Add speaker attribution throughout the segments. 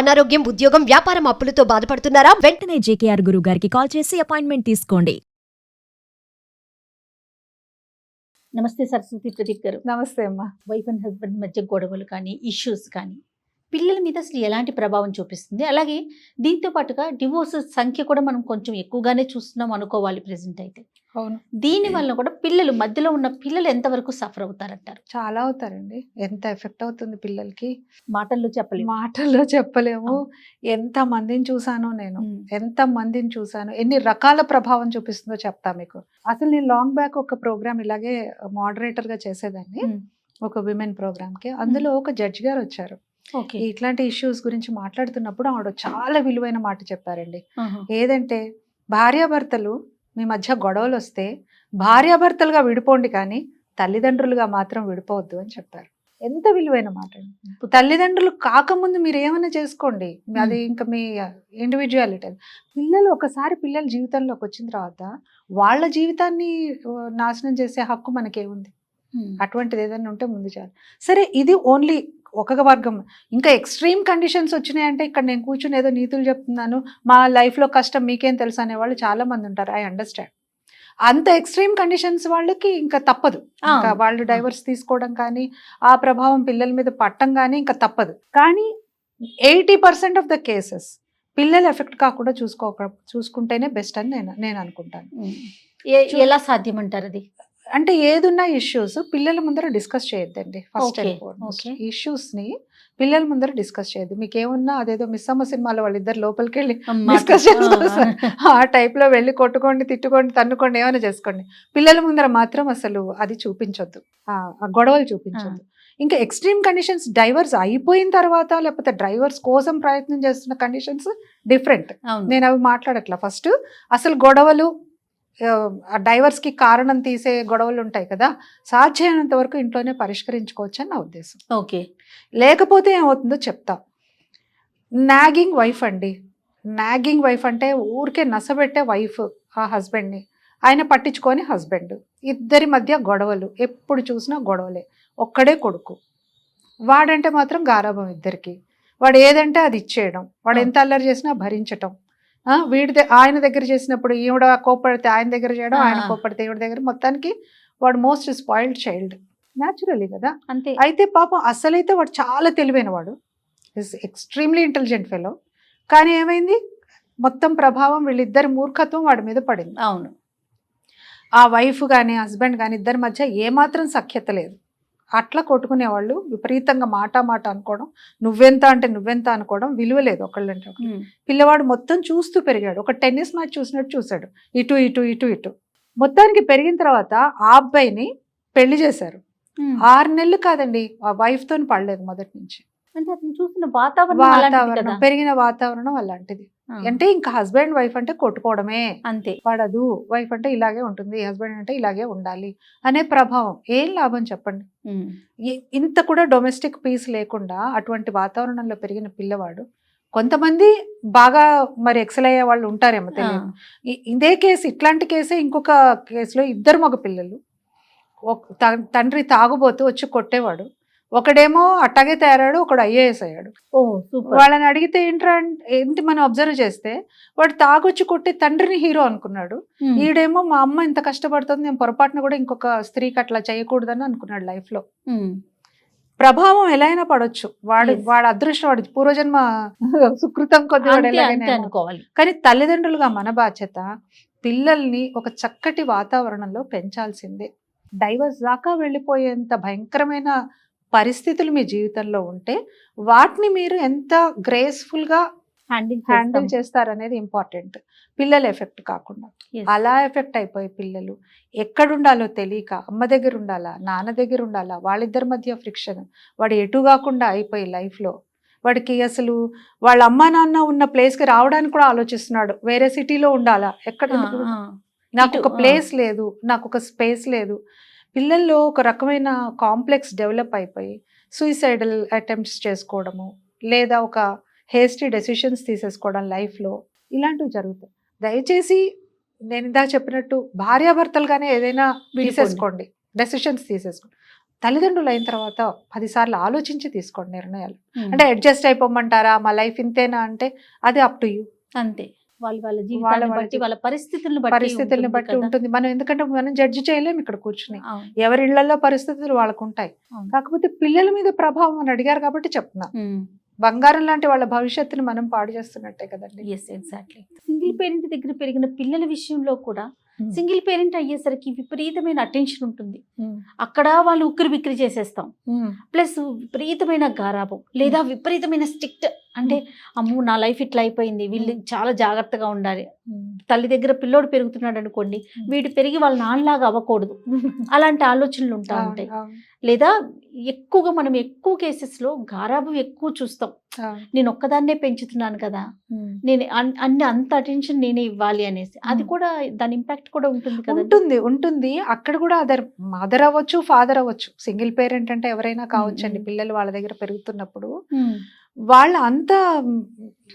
Speaker 1: అనారోగ్యం, ఉద్యోగం, వ్యాపారం అప్పులతో బాధపడుతున్నారా?
Speaker 2: వెంటనే జేకేఆర్ గురువు గారికి కాల్ చేసి అపాయింట్మెంట్ తీసుకోండి.
Speaker 3: నమస్తే సరస్వతి ప్రదీప్ గారు.
Speaker 4: నమస్తే అమ్మా.
Speaker 3: వైఫ్ అండ్ హస్బెండ్ మధ్య గొడవలు కానీ, ఇష్యూస్ కానీ పిల్లల మీద అసలు ఎలాంటి ప్రభావం చూపిస్తుంది? అలాగే దీంతో పాటుగా డివోర్స్ సంఖ్య కూడా మనం కొంచెం ఎక్కువగానే చూస్తున్నాం అనుకోవాలి ప్రెసెంట్ అయితే.
Speaker 4: అవును,
Speaker 3: దీని వల్ల కూడా పిల్లలు మధ్యలో ఉన్న పిల్లలు ఎంతవరకు సఫర్ అవుతారంటారు?
Speaker 4: చాలా అవుతారండి. ఎంత ఎఫెక్ట్ అవుతుంది పిల్లలకి
Speaker 3: మాటల్లో చెప్పలేము.
Speaker 4: మాటల్లో చెప్పలేము. ఎంత మందిని చూసానో నేను, ఎంత మందిని చూసాను, ఎన్ని రకాల ప్రభావం చూపిస్తుందో చెప్తా మీకు. అసలు నేను లాంగ్ బ్యాక్ ఒక ప్రోగ్రామ్ ఇలాగే మోడరేటర్ గా చేసేదాన్ని, ఒక విమెన్ ప్రోగ్రామ్ కి. అందులో ఒక జడ్జి గారు వచ్చారు. ఇట్లాంటి ఇష్యూస్ గురించి మాట్లాడుతున్నప్పుడు ఆవిడ చాలా విలువైన మాట చెప్పారండి. ఏదంటే, భార్యాభర్తలు మీ మధ్య గొడవలు వస్తే భార్యాభర్తలుగా విడిపోండి, కానీ తల్లిదండ్రులుగా మాత్రం విడిపోవద్దు అని చెప్పారు. ఎంత విలువైన మాట అండి. తల్లిదండ్రులు కాకముందు మీరు ఏమైనా చేసుకోండి, అది ఇంకా మీ ఇండివిజువాలిటీ. ఒకసారి పిల్లల జీవితంలోకి వచ్చిన తర్వాత వాళ్ళ జీవితాన్ని నాశనం చేసే హక్కు మనకేముంది? అటువంటిది ఏదైనా ఉంటే ముందు చాలు. సరే, ఇది ఓన్లీ ఒక వర్గం. ఇంకా ఎక్స్ట్రీమ్ కండిషన్స్ వచ్చినాయంటే ఇక్కడ నేను కూర్చుని ఏదో నీతులు చెప్తున్నాను, మా లైఫ్లో కష్టం మీకేం తెలుసు అనేవాళ్ళు చాలా మంది ఉంటారు. I understand. అంత ఎక్స్ట్రీమ్ కండిషన్స్ వాళ్ళకి ఇంకా తప్పదు. ఇంకా వాళ్ళు డైవర్స్ తీసుకోవడం కానీ, ఆ ప్రభావం పిల్లల మీద పట్టం కానీ ఇంకా తప్పదు. కానీ 80% ఆఫ్ ద కేసెస్ పిల్లలు ఎఫెక్ట్ కాకుండా చూసుకుంటేనే బెస్ట్ అని నేను అనుకుంటాను.
Speaker 3: ఎలా సాధ్యం అంటారు అది?
Speaker 4: అంటే ఏదున్నా ఇష్యూస్ పిల్లల ముందర డిస్కస్ చేయొద్దండి. ఫస్ట్ అండ్ ఫార్మోస్ట్ ఇష్యూస్ ని పిల్లల ముందర డిస్కస్ చేయొద్దు. మీకేమున్నా అదేదో మిస్సమ్మ సినిమాలో వాళ్ళిద్దరు లోపలికి వెళ్ళి డిస్కస్ చేసుకోవాలి, ఆ టైప్ లో వెళ్ళి కొట్టుకోండి, తిట్టుకోండి, తన్నుకోండి, ఏమైనా చేసుకోండి. పిల్లల ముందర మాత్రం అసలు అది చూపించొద్దు, ఆ గొడవలు చూపించొద్దు. ఇంకా ఎక్స్ట్రీమ్ కండిషన్స్ డైవర్స్ అయిపోయిన తర్వాత, లేకపోతే డ్రైవర్స్ కోసం ప్రయత్నం చేస్తున్న కండిషన్స్ డిఫరెంట్. నేను అవి మాట్లాడట్లా. ఫస్ట్ అసలు గొడవలు, డైవర్స్ కి కారణం తీసే గొడవలు ఉంటాయి కదా, సాధ్యమైనంత వరకు ఇంట్లోనే పరిష్కరించుకోవచ్చు అని నా ఉద్దేశం.
Speaker 3: ఓకే.
Speaker 4: లేకపోతే ఏమవుతుందో చెప్తా. నాగింగ్ వైఫ్ అండి. నాగింగ్ వైఫ్ అంటే ఊరికే నసబెట్టే వైఫ్ ఆ హస్బెండ్ని, ఆయన పట్టించుకొని హస్బెండ్, ఇద్దరి మధ్య గొడవలు, ఎప్పుడు చూసినా గొడవలే. ఒక్కడే కొడుకు, వాడంటే మాత్రం గారాభం ఇద్దరికి. వాడు ఏదంటే అది ఇచ్చేయడం, వాడు ఎంత అల్లరి చేసినా భరించటం. ఆయన దగ్గర చేసినప్పుడు ఈవిడ కోప్పడితే ఆయన దగ్గర చేయడం, ఆయన కోప్పడితే ఈవిడ దగ్గర. మొత్తానికి వాడు మోస్ట్ స్పాయిల్డ్ చైల్డ్, న్యాచురలీ కదా.
Speaker 3: అంతే.
Speaker 4: అయితే పాపం అసలైతే వాడు చాలా తెలివైన వాడు, ఎక్స్ట్రీమ్లీ ఇంటెలిజెంట్ ఫెలో. కానీ ఏమైంది, మొత్తం ప్రభావం వీళ్ళిద్దరి మూర్ఖత్వం వాడి మీద పడింది.
Speaker 3: అవును.
Speaker 4: ఆ వైఫ్ కానీ హస్బెండ్ కానీ ఇద్దరి మధ్య ఏమాత్రం సఖ్యత లేదు. అట్లా కొట్టుకునేవాళ్ళు, విపరీతంగా మాట అనుకోవడం, నువ్వెంత అంటే నువ్వెంత అనుకోవడం, విలువ లేదు ఒకళ్ళంటే ఒకళ్ళు. పిల్లవాడు మొత్తం చూస్తూ పెరిగాడు, ఒక టెన్నిస్ మ్యాచ్ చూసినట్టు చూశాడు, ఇటు ఇటు ఇటు ఇటు. మొత్తానికి పెరిగిన తర్వాత ఆ అబ్బాయిని పెళ్లి చేశారు. 6 నెలలు కాదండి, ఆ వైఫ్ తోని పడలేదు మొదటి నుంచి.
Speaker 3: అంటే అతను చూసిన వాతావరణం,
Speaker 4: పెరిగిన వాతావరణం అలాంటిది. అంటే ఇంకా హస్బెండ్ వైఫ్ అంటే కొట్టుకోవడమే,
Speaker 3: అంతే.
Speaker 4: పడదు, వైఫ్ అంటే ఇలాగే ఉంటుంది, హస్బెండ్ అంటే ఇలాగే ఉండాలి అనే ప్రభావం. ఏం లాభం చెప్పండి? ఇంత కూడా డొమెస్టిక్ పీస్ లేకుండా అటువంటి వాతావరణంలో పెరిగిన పిల్లవాడు, కొంతమంది బాగా మరి ఎక్సెల్ అయ్యే వాళ్ళు ఉంటారేమో తెలియదు. ఇదే కేసు, ఇట్లాంటి కేసే ఇంకొక కేసులో ఇద్దరు మగ పిల్లలు, తండ్రి తాగుబోతూ వచ్చి కొట్టేవాడు, ఒకడేమో అట్టాగే తయారాడు, ఒకడు ఐఏఎస్ అయ్యాడు. వాళ్ళని అడిగితే ఏంటి మనం అబ్జర్వ్ చేస్తే, వాడు తాగొచ్చి కొట్టి తండ్రిని హీరో అనుకున్నాడు. ఈడేమో మా అమ్మ ఇంత కష్టపడుతుంది, నేను పొరపాటున కూడా ఇంకొక స్త్రీకి అట్లా చేయకూడదని అనుకున్నాడు లైఫ్ లో. ప్రభావం ఎలా అయినా పడవచ్చు, వాడి అదృష్టం, వాడి పూర్వజన్మ సుకృతం కొద్ది వాడు ఎలాగైనా అనుకోవాలి. కానీ తల్లిదండ్రులుగా మన బాధ్యత పిల్లల్ని ఒక చక్కటి వాతావరణంలో పెంచాల్సిందే. డైవర్స్ దాకా వెళ్ళిపోయేంత భయంకరమైన పరిస్థితులు మీ జీవితంలో ఉంటే వాటిని మీరు ఎంత గ్రేస్ఫుల్గా హ్యాండిల్ చేస్తారనేది ఇంపార్టెంట్, పిల్లలు ఎఫెక్ట్ కాకుండా. అలా ఎఫెక్ట్ అయిపోయి పిల్లలు ఎక్కడుండాలో తెలియక, అమ్మ దగ్గర ఉండాలా, నాన్న దగ్గర ఉండాలా, వాళ్ళిద్దరి మధ్య ఫ్రిక్షన్, వాడు ఎటు కాకుండా అయిపోయి లైఫ్లో వాడికి అసలు వాళ్ళ అమ్మా నాన్న ఉన్న ప్లేస్కి రావడానికి కూడా ఆలోచిస్తున్నాడు. వేరే సిటీలో ఉండాలా, ఎక్కడ, నాకు ఒక ప్లేస్ లేదు, నాకు ఒక స్పేస్ లేదు. పిల్లల్లో ఒక రకమైన కాంప్లెక్స్ డెవలప్ అయిపోయి సూసైడల్ అటెంప్ట్స్ చేసుకోవడము, లేదా ఒక హేస్టీ డెసిషన్స్ తీసేసుకోవడం లైఫ్లో, ఇలాంటివి జరుగుతాయి. దయచేసి నేను ఇందాక చెప్పినట్టు భార్యాభర్తలుగానే ఏదైనా తీసేసుకోండి, డెసిషన్స్ తీసేసుకోండి. తల్లిదండ్రులు అయిన తర్వాత 10 సార్లు ఆలోచించి తీసుకోండి నిర్ణయాలు. అంటే అడ్జస్ట్ అయిపోమంటారా, మా లైఫ్ ఇంతేనా అంటే అది అప్ టు యూ.
Speaker 3: అంతే, వాళ్ళ జీవితాన్ని బట్టి వాళ్ళ
Speaker 4: పరిస్థితుల్ని బట్టి ఉంటుంది. మనం ఎందుకంటే మనం జడ్జి చేయలేము ఇక్కడ కూర్చుని. ఎవరి ఇళ్లలో పరిస్థితులు వాళ్ళకు ఉంటాయి. కాకపోతే పిల్లల మీద ప్రభావం అని అడిగారు కాబట్టి చెప్తున్నా. బంగారం లాంటి వాళ్ళ భవిష్యత్తుని మనం పాడు చేస్తున్నట్టే కదండి.
Speaker 3: ఎగ్జాక్ట్లీ. సింగిల్ పేరెంట్ దగ్గర పెరిగిన పిల్లల విషయంలో కూడా సింగిల్ పేరెంట్ అయ్యేసరికి విపరీతమైన అటెన్షన్ ఉంటుంది. అక్కడ వాళ్ళు ఉక్కిరి బిక్కిరి చేసేస్తాం. ప్లస్ విపరీతమైన గారాబం లేదా విపరీతమైన స్ట్రిక్ట్. అంటే అమ్మో నా లైఫ్ ఇట్లా అయిపోయింది, వీళ్ళు చాలా జాగ్రత్తగా ఉండాలి. తల్లి దగ్గర పిల్లోడు పెరుగుతున్నాడు అనుకోండి, వీడు పెరిగి వాళ్ళ నాన్నలాగా అవ్వకూడదు, అలాంటి ఆలోచనలు ఉంటా ఉంటాయి. లేదా ఎక్కువగా మనం ఎక్కువ కేసెస్లో గారాబం ఎక్కువ చూస్తాం. నేను ఒక్కదాన్నే పెంచుతున్నాను కదా, నేను అన్ని అంత అటెన్షన్ నేనే ఇవ్వాలి అనేసి. అది కూడా దాని ఇంపాక్ట్ కూడా ఉంటుంది కదా.
Speaker 4: ఉంటుంది. అక్కడ కూడా మదర్ అవ్వచ్చు, ఫాదర్ అవ్వచ్చు. సింగిల్ పేరెంట్ అంటే ఎవరైనా కావచ్చండి. పిల్లలు వాళ్ళ దగ్గర పెరుగుతున్నప్పుడు వాళ్ళ అంతా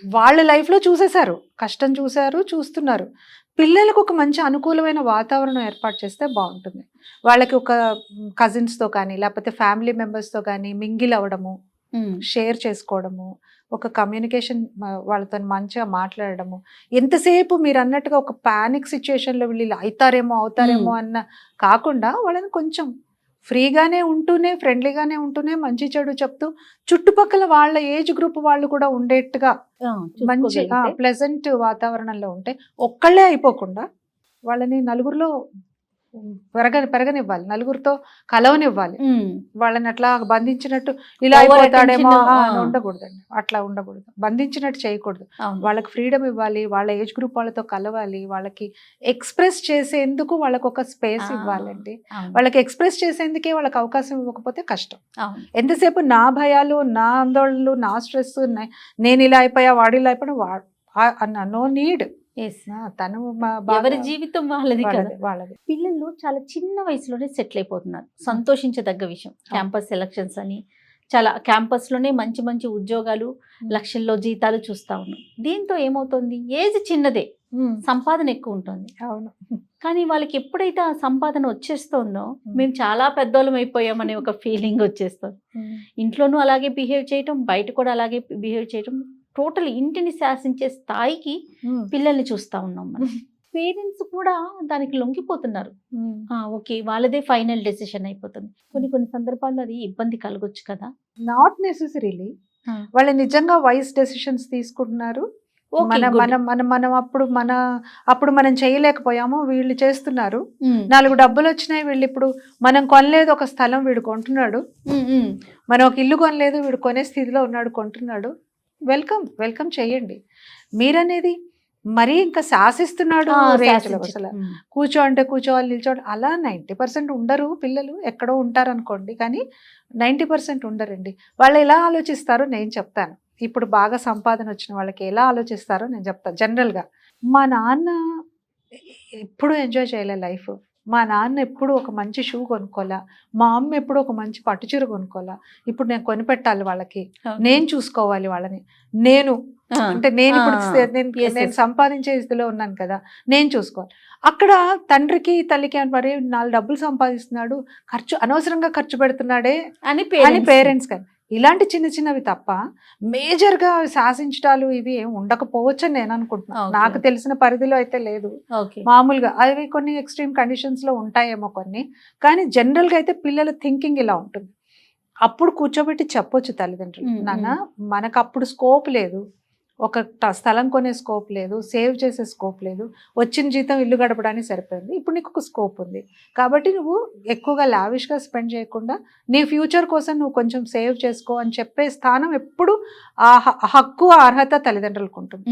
Speaker 4: వాళ్ళ లైఫ్లో చూసేశారు, కష్టం చూస్తున్నారు. పిల్లలకు ఒక మంచి అనుకూలమైన వాతావరణం ఏర్పాటు చేస్తే బాగుంటుంది. వాళ్ళకి ఒక కజిన్స్తో కానీ లేకపోతే ఫ్యామిలీ మెంబర్స్తో కానీ మింగిల్ అవ్వడము, షేర్ చేసుకోవడము, ఒక కమ్యూనికేషన్ వాళ్ళతో మంచిగా మాట్లాడడము. ఎంతసేపు మీరు అన్నట్టుగా ఒక పానిక్ సిచ్యుయేషన్లో వీళ్ళు అవుతారేమో అన్న కాకుండా వాళ్ళని కొంచెం ఫ్రీగానే ఉంటూనే, ఫ్రెండ్లీగానే ఉంటూనే, మంచి చెడు చెప్తూ, చుట్టుపక్కల వాళ్ళ ఏజ్ గ్రూప్ వాళ్ళు కూడా ఉండేట్టుగా మంచి ప్లెజెంట్ వాతావరణంలో ఉంటే, ఒక్కళ్ళే అయిపోకుండా వాళ్ళని నలుగురిలో పెరగనివ్వాలి, నలుగురితో కలవనివ్వాలి. వాళ్ళని అట్లా బంధించినట్టు ఇలా అయిపోతాడేమో ఉండకూడదండి. అట్లా ఉండకూడదు, బంధించినట్టు చేయకూడదు. వాళ్ళకి ఫ్రీడమ్ ఇవ్వాలి, వాళ్ళ ఏజ్ గ్రూప్ వాళ్ళతో కలవాలి, వాళ్ళకి ఎక్స్ప్రెస్ చేసేందుకు వాళ్ళకి ఒక స్పేస్ ఇవ్వాలండి. వాళ్ళకి ఎక్స్ప్రెస్ చేసేందుకే వాళ్ళకి అవకాశం ఇవ్వకపోతే కష్టం. ఎంతసేపు నా భయాలు, నా ఆందోళనలు, నా స్ట్రెస్, నేను ఇలా అయిపోయా, వాడు ఇలా అయిపోయా, నో నీడ్. తను
Speaker 3: ఎవరి జీవితం వాళ్ళది కదా. పిల్లలు చాలా చిన్న వయసులోనే సెటిల్ అయిపోతున్నారు, సంతోషించదగ్గ విషయం. క్యాంపస్ సెలక్షన్స్ అని చాలా క్యాంపస్లోనే మంచి మంచి ఉద్యోగాలు, లక్షల్లో జీతాలు చూస్తా ఉన్నాం. దీంతో ఏమవుతుంది, ఏజ్ చిన్నదే, సంపాదన ఎక్కువ ఉంటుంది.
Speaker 4: అవును,
Speaker 3: కానీ వాళ్ళకి ఎప్పుడైతే ఆ సంపాదన వచ్చేస్తుందో మేము చాలా పెద్దోళ్ళం అయిపోయామనే ఒక ఫీలింగ్ వచ్చేస్తుంది. ఇంట్లోనూ అలాగే బిహేవ్ చేయటం, బయట కూడా అలాగే బిహేవ్ చేయటం, టోటల్ ఇంటిని శాసించే స్థాయికి పిల్లల్ని చూస్తా ఉన్నాం మనం. పేరెంట్స్ కూడా దానికి లొంగిపోతున్నారు. ఓకే, వాళ్ళదే ఫైనల్ డెసిషన్ అయిపోతుంది. కొన్ని సందర్భాల్లో అది ఇబ్బంది కలగొచ్చు కదా.
Speaker 4: నాట్ నెసెసరీలీ వాళ్ళు నిజంగా వైస్ డెసిషన్స్ తీసుకుంటున్నారు. అప్పుడు మనం చేయలేకపోయాము, వీళ్ళు చేస్తున్నారు. 4 డబ్బులు వచ్చినాయి, వీళ్ళు ఇప్పుడు మనం కొనలేదు ఒక స్థలం, వీడు కొంటున్నాడు. మనం ఒక ఇల్లు కొనలేదు, వీడు కొనే స్థితిలో ఉన్నాడు, కొంటున్నాడు. వెల్కమ్ చేయండి. మీరనేది మరీ ఇంకా శాసిస్తున్నాడు అసలు. కూర్చో అంటే కూర్చోవాలి, నిల్చోవాలి, అలా 90% ఉండరు పిల్లలు. ఎక్కడో ఉంటారు అనుకోండి, కానీ 90% ఉండరండి. వాళ్ళు ఎలా ఆలోచిస్తారో నేను చెప్తాను. ఇప్పుడు బాగా సంపాదన వచ్చిన వాళ్ళకి ఎలా ఆలోచిస్తారో నేను చెప్తాను. జనరల్గా మా నాన్న ఎప్పుడూ ఎంజాయ్ చేయలే లైఫ్. మా నాన్న ఎప్పుడు ఒక మంచి షూ కొనుక్కోలే, మా అమ్మ ఎప్పుడు ఒక మంచి పట్టుచీర కొనుక్కోలే. ఇప్పుడు నేను కొనిపెట్టాలి వాళ్ళకి, నేను చూసుకోవాలి వాళ్ళని. నేను ఇప్పుడు నేను సంపాదించే స్థితిలో ఉన్నాను కదా, నేను చూసుకోవాలి. అక్కడ తండ్రికి తల్లికి మరి 4 డబ్బులు సంపాదిస్తున్నాడు, అనవసరంగా ఖర్చు పెడుతున్నాడే అని పేరెంట్స్ కానీ ఇలాంటి చిన్నవి తప్ప మేజర్గా శాసించడాలు ఇవి ఏం ఉండకపోవచ్చు అని నేను అనుకుంటున్నాను. నాకు తెలిసిన పరిధిలో అయితే లేదు. మామూలుగా అవి కొన్ని ఎక్స్ట్రీమ్ కండిషన్స్లో ఉంటాయేమో కొన్ని, కానీ జనరల్గా అయితే పిల్లల థింకింగ్ ఇలా ఉంటుంది. అప్పుడు కూర్చోబెట్టి చెప్పొచ్చు తల్లిదండ్రులు, నాన్న మనకు అప్పుడు స్కోప్ లేదు, ఒక స్థలం కొనే స్కోప్ లేదు, సేవ్ చేసే స్కోప్ లేదు, వచ్చిన జీతం ఇల్లు గడపడానికి సరిపోయింది, ఇప్పుడు నీకు ఒక స్కోప్ ఉంది కాబట్టి నువ్వు ఎక్కువగా లావిష్గా స్పెండ్ చేయకుండా నీ ఫ్యూచర్ కోసం నువ్వు కొంచెం సేవ్ చేసుకో అని చెప్పే స్థానం ఎప్పుడు ఆ హక్కు, అర్హత తల్లిదండ్రులకు ఉంటుంది.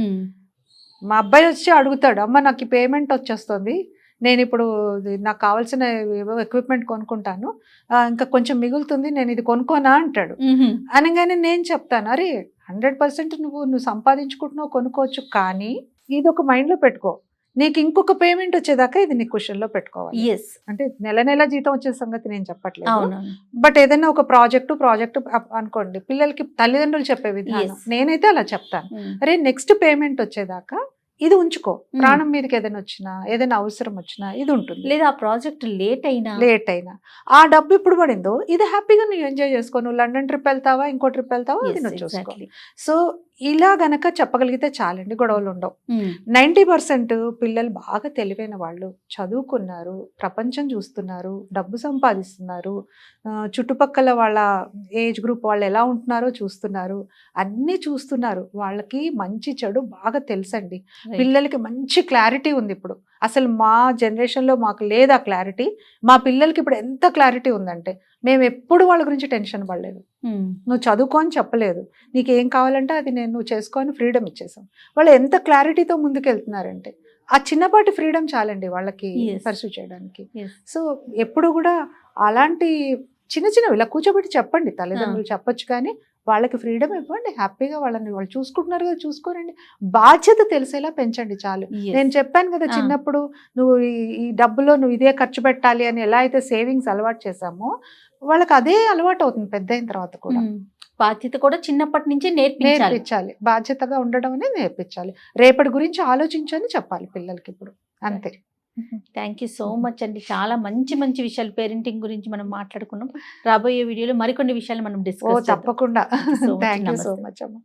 Speaker 4: మా అబ్బాయి వచ్చి అడుగుతాడు, అమ్మ నాకు ఈ పేమెంట్ వచ్చేస్తుంది, నేను ఇప్పుడు నాకు కావాల్సిన ఎక్విప్మెంట్ కొనుక్కుంటాను, ఇంకా కొంచెం మిగులుతుంది, నేను ఇది కొనుక్కోనా అంటాడు. అనగానే నేను చెప్తాను, అరే 100% నువ్వు సంపాదించుకుంటున్నావు, కొనుక్కోవచ్చు, కానీ ఇది ఒక మైండ్లో పెట్టుకో, నీకు ఇంకొక పేమెంట్ వచ్చేదాకా ఇది నీ క్వశ్చన్లో పెట్టుకోవాలి. అంటే నెల జీతం వచ్చే సంగతి నేను చెప్పట్లేదు, బట్ ఏదైనా ఒక ప్రాజెక్టు అనుకోండి, పిల్లలకి తల్లిదండ్రులు చెప్పే విధానం నేనైతే అలా చెప్తాను, అరే నెక్స్ట్ పేమెంట్ వచ్చేదాకా ఇది ఉంచుకో, ప్రాణం మీదకి ఏదైనా వచ్చినా ఏదైనా అవసరం వచ్చినా ఇది ఉంటుంది.
Speaker 3: లేదా ఆ ప్రాజెక్ట్ లేట్ అయినా
Speaker 4: లేట్ అయినా ఆ డబ్బు ఇప్పుడు పడిందో ఇది హ్యాపీగా నువ్వు ఎంజాయ్ చేసుకో. నువ్వు లండన్ ట్రిప్ వెళ్తావా, ఇంకో ట్రిప్ వెళ్తావా, అది
Speaker 3: Yes,
Speaker 4: నువ్వు చూసుకో.
Speaker 3: exactly.
Speaker 4: సో ఇలా గనక చెప్పగలిగితే చాలండి, గొడవలు ఉండవు. 90% పిల్లలు బాగా తెలివైన వాళ్ళు, చదువుకున్నారు, ప్రపంచం చూస్తున్నారు, డబ్బు సంపాదిస్తున్నారు, చుట్టుపక్కల వాళ్ళ ఏజ్ గ్రూప్ వాళ్ళు ఎలా ఉంటున్నారో చూస్తున్నారు, అన్నీ చూస్తున్నారు. వాళ్ళకి మంచి చెడు బాగా తెలుసండి.
Speaker 3: Right.
Speaker 4: పిల్లలకి మంచి క్లారిటీ ఉంది ఇప్పుడు. అసలు మా జనరేషన్లో మాకు లేదు ఆ క్లారిటీ. మా పిల్లలకి ఇప్పుడు ఎంత క్లారిటీ ఉందంటే మేము ఎప్పుడు వాళ్ళ గురించి టెన్షన్ పడలేదు. నువ్వు చదువుకో అని చెప్పలేదు, నీకు ఏం కావాలంటే అది నువ్వు చేసుకొని ఫ్రీడమ్ ఇచ్చేసాం. వాళ్ళు ఎంత క్లారిటీతో ముందుకెళ్తున్నారంటే ఆ చిన్నపాటి ఫ్రీడమ్ చాలండి వాళ్ళకి
Speaker 3: Yes.
Speaker 4: పర్సూ చేయడానికి.
Speaker 3: Yes.
Speaker 4: సో ఎప్పుడు కూడా అలాంటి చిన్న చిన్నవి ఇలా కూర్చోబెట్టి చెప్పండి, తల్లిదండ్రులు చెప్పొచ్చు, కానీ వాళ్ళకి ఫ్రీడమ్ ఇవ్వండి. హ్యాపీగా వాళ్ళని వాళ్ళు చూసుకుంటున్నారు కదా, చూసుకోరండి. బాధ్యత తెలిసేలా పెంచండి చాలు.
Speaker 3: Yes.
Speaker 4: నేను చెప్పాను కదా చిన్నప్పుడు నువ్వు ఈ డబ్బులో నువ్వు ఇదే ఖర్చు పెట్టాలి అని ఎలా అయితే సేవింగ్స్ అలవాటు చేసామో వాళ్ళకి అదే అలవాటు అవుతుంది పెద్ద అయిన తర్వాత కూడా.
Speaker 3: బాధ్యత కూడా చిన్నప్పటి నుంచే నేర్పించాలి.
Speaker 4: నేర్పించాలి, బాధ్యతగా ఉండడం అనేది నేర్పించాలి. రేపటి గురించి ఆలోచించని చెప్పాలి పిల్లలకి ఇప్పుడు, అంతే.
Speaker 3: థ్యాంక్ యూ సో మచ్ అండి. చాలా మంచి మంచి విషయాలు పేరెంటింగ్ గురించి మనం మాట్లాడుకున్నాం. రాబోయే వీడియోలో మరికొన్ని విషయాలు మనం
Speaker 4: ఓ
Speaker 3: డిస్కస్ చేద్దాం.
Speaker 4: తప్పకుండా.
Speaker 3: Thank you so much.
Speaker 4: Thank you so
Speaker 3: నమస్తే.
Speaker 4: మచ్ అమ్మ.